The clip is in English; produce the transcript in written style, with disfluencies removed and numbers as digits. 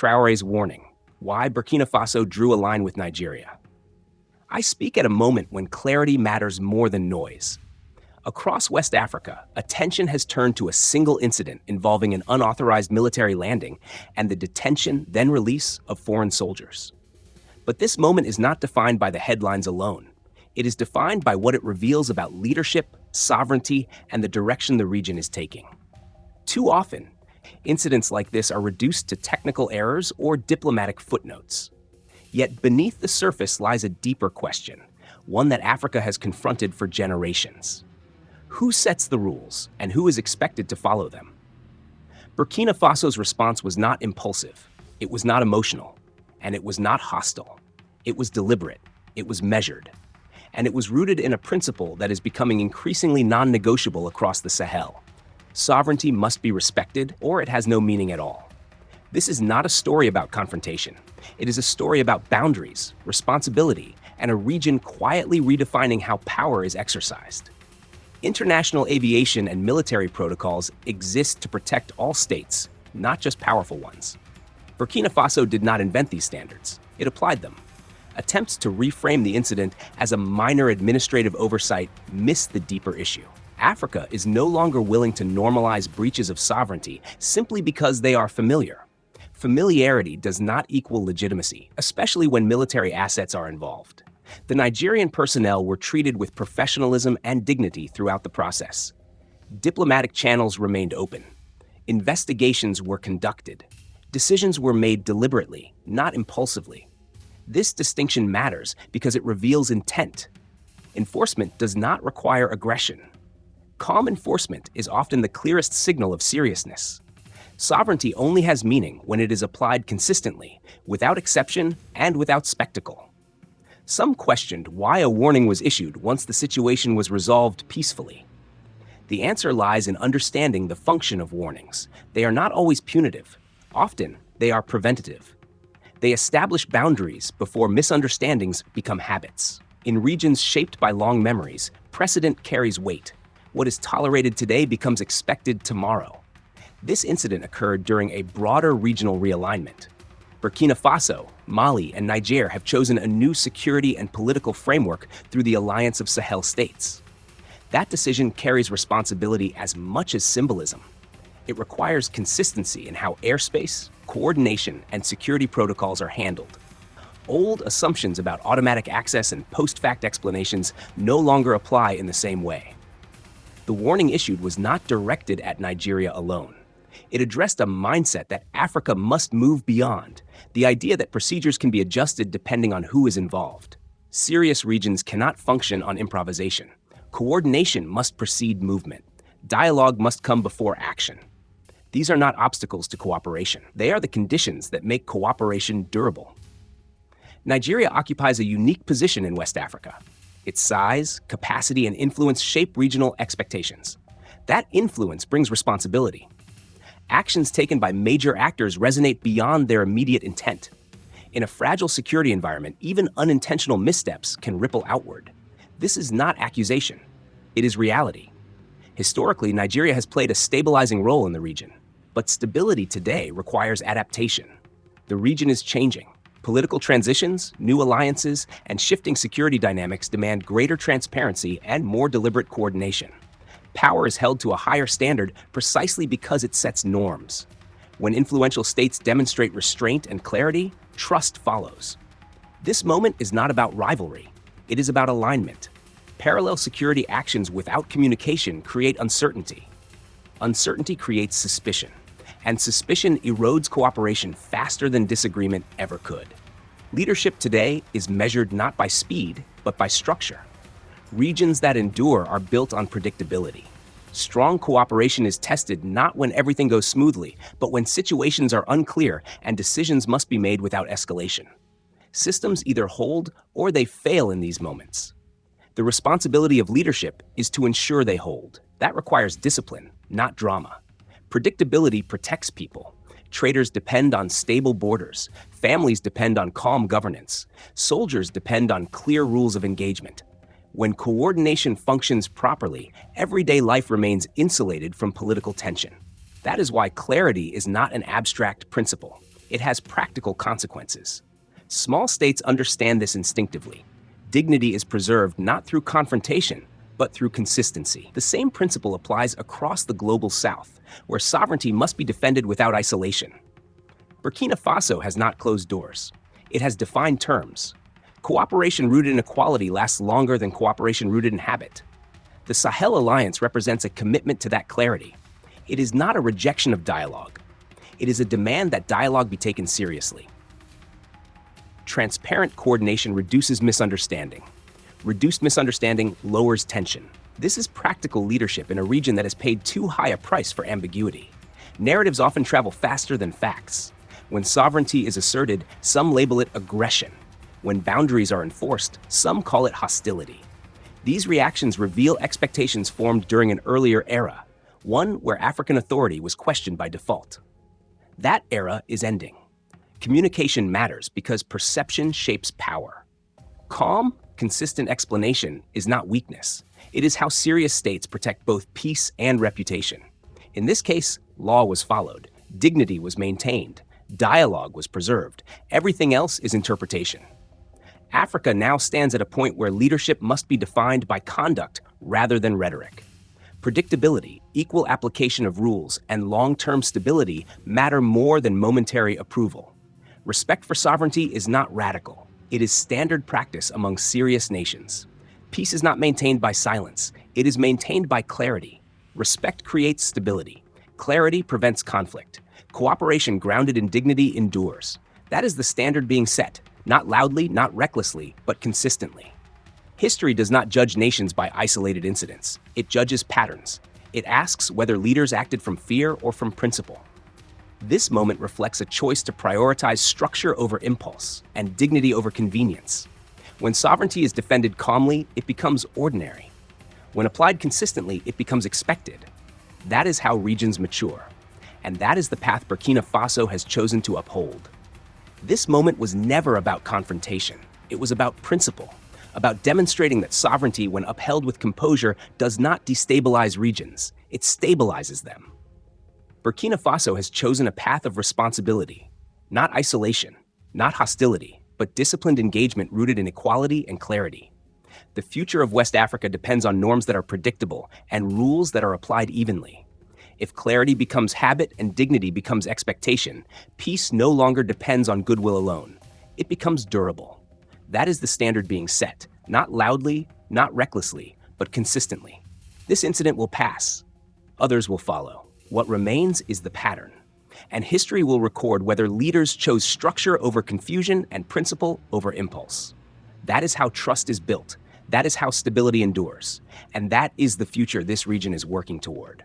Traore's warning, why Burkina Faso drew a line with Nigeria. I speak at a moment when clarity matters more than noise. Across West Africa, attention has turned to a single incident involving an unauthorized military landing and the detention, then release, of foreign soldiers. But this moment is not defined by the headlines alone. It is defined by what it reveals about leadership, sovereignty, and the direction the region is taking. Too often, incidents like this are reduced to technical errors or diplomatic footnotes. Yet beneath the surface lies a deeper question, one that Africa has confronted for generations. Who sets the rules, and who is expected to follow them? Burkina Faso's response was not impulsive, it was not emotional, and it was not hostile. It was deliberate, it was measured, and it was rooted in a principle that is becoming increasingly non-negotiable across the Sahel. Sovereignty must be respected, or it has no meaning at all. This is not a story about confrontation. It is a story about boundaries, responsibility, and a region quietly redefining how power is exercised. International aviation and military protocols exist to protect all states, not just powerful ones. Burkina Faso did not invent these standards. It applied them. Attempts to reframe the incident as a minor administrative oversight miss the deeper issue. Africa is no longer willing to normalize breaches of sovereignty simply because they are familiar. Familiarity does not equal legitimacy, especially when military assets are involved. The Nigerian personnel were treated with professionalism and dignity throughout the process. Diplomatic channels remained open. Investigations were conducted. Decisions were made deliberately, not impulsively. This distinction matters because it reveals intent. Enforcement does not require aggression. Calm enforcement is often the clearest signal of seriousness. Sovereignty only has meaning when it is applied consistently, without exception and without spectacle. Some questioned why a warning was issued once the situation was resolved peacefully. The answer lies in understanding the function of warnings. They are not always punitive. Often, they are preventative. They establish boundaries before misunderstandings become habits. In regions shaped by long memories, precedent carries weight. What is tolerated today becomes expected tomorrow. This incident occurred during a broader regional realignment. Burkina Faso, Mali, and Niger have chosen a new security and political framework through the Alliance of Sahel States. That decision carries responsibility as much as symbolism. It requires consistency in how airspace, coordination, and security protocols are handled. Old assumptions about automatic access and post-fact explanations no longer apply in the same way. The warning issued was not directed at Nigeria alone. It addressed a mindset that Africa must move beyond, the idea that procedures can be adjusted depending on who is involved. Serious regions cannot function on improvisation. Coordination must precede movement. Dialogue must come before action. These are not obstacles to cooperation. They are the conditions that make cooperation durable. Nigeria occupies a unique position in West Africa. Its size, capacity, and influence shape regional expectations. That influence brings responsibility. Actions taken by major actors resonate beyond their immediate intent. In a fragile security environment, even unintentional missteps can ripple outward. This is not accusation. It is reality. Historically, Nigeria has played a stabilizing role in the region. But stability today requires adaptation. The region is changing. Political transitions, new alliances, and shifting security dynamics demand greater transparency and more deliberate coordination. Power is held to a higher standard precisely because it sets norms. When influential states demonstrate restraint and clarity, trust follows. This moment is not about rivalry. It is about alignment. Parallel security actions without communication create uncertainty. Uncertainty creates suspicion, and suspicion erodes cooperation faster than disagreement ever could. Leadership today is measured not by speed, but by structure. Regions that endure are built on predictability. Strong cooperation is tested not when everything goes smoothly, but when situations are unclear and decisions must be made without escalation. Systems either hold or they fail in these moments. The responsibility of leadership is to ensure they hold. That requires discipline, not drama. Predictability protects people. Traders depend on stable borders. Families depend on calm governance. Soldiers depend on clear rules of engagement. When coordination functions properly, everyday life remains insulated from political tension. That is why clarity is not an abstract principle. It has practical consequences. Small states understand this instinctively. Dignity is preserved not through confrontation, but through consistency. The same principle applies across the global South, where sovereignty must be defended without isolation. Burkina Faso has not closed doors. It has defined terms. Cooperation rooted in equality lasts longer than cooperation rooted in habit. The Sahel Alliance represents a commitment to that clarity. It is not a rejection of dialogue. It is a demand that dialogue be taken seriously. Transparent coordination reduces misunderstanding. Reduced misunderstanding lowers tension. This is practical leadership in a region that has paid too high a price for ambiguity. Narratives often travel faster than facts. When sovereignty is asserted, some label it aggression. When boundaries are enforced, some call it hostility. These reactions reveal expectations formed during an earlier era, one where African authority was questioned by default. That era is ending. Communication matters because perception shapes power. Calm, consistent explanation is not weakness. It is how serious states protect both peace and reputation. In this case, law was followed, dignity was maintained, dialogue was preserved. Everything else is interpretation. Africa now stands at a point where leadership must be defined by conduct rather than rhetoric. Predictability, equal application of rules, and long-term stability matter more than momentary approval. Respect for sovereignty is not radical. It is standard practice among serious nations. Peace is not maintained by silence. It is maintained by clarity. Respect creates stability. Clarity prevents conflict. Cooperation grounded in dignity endures. That is the standard being set. Not loudly, not recklessly, but consistently. History does not judge nations by isolated incidents. It judges patterns. It asks whether leaders acted from fear or from principle. This moment reflects a choice to prioritize structure over impulse and dignity over convenience. When sovereignty is defended calmly, it becomes ordinary. When applied consistently, it becomes expected. That is how regions mature. And that is the path Burkina Faso has chosen to uphold. This moment was never about confrontation. It was about principle, about demonstrating that sovereignty, when upheld with composure, does not destabilize regions. It stabilizes them. Burkina Faso has chosen a path of responsibility, not isolation, not hostility, but disciplined engagement rooted in equality and clarity. The future of West Africa depends on norms that are predictable and rules that are applied evenly. If clarity becomes habit and dignity becomes expectation, peace no longer depends on goodwill alone. It becomes durable. That is the standard being set, not loudly, not recklessly, but consistently. This incident will pass. Others will follow. What remains is the pattern. And history will record whether leaders chose structure over confusion and principle over impulse. That is how trust is built. That is how stability endures. And that is the future this region is working toward.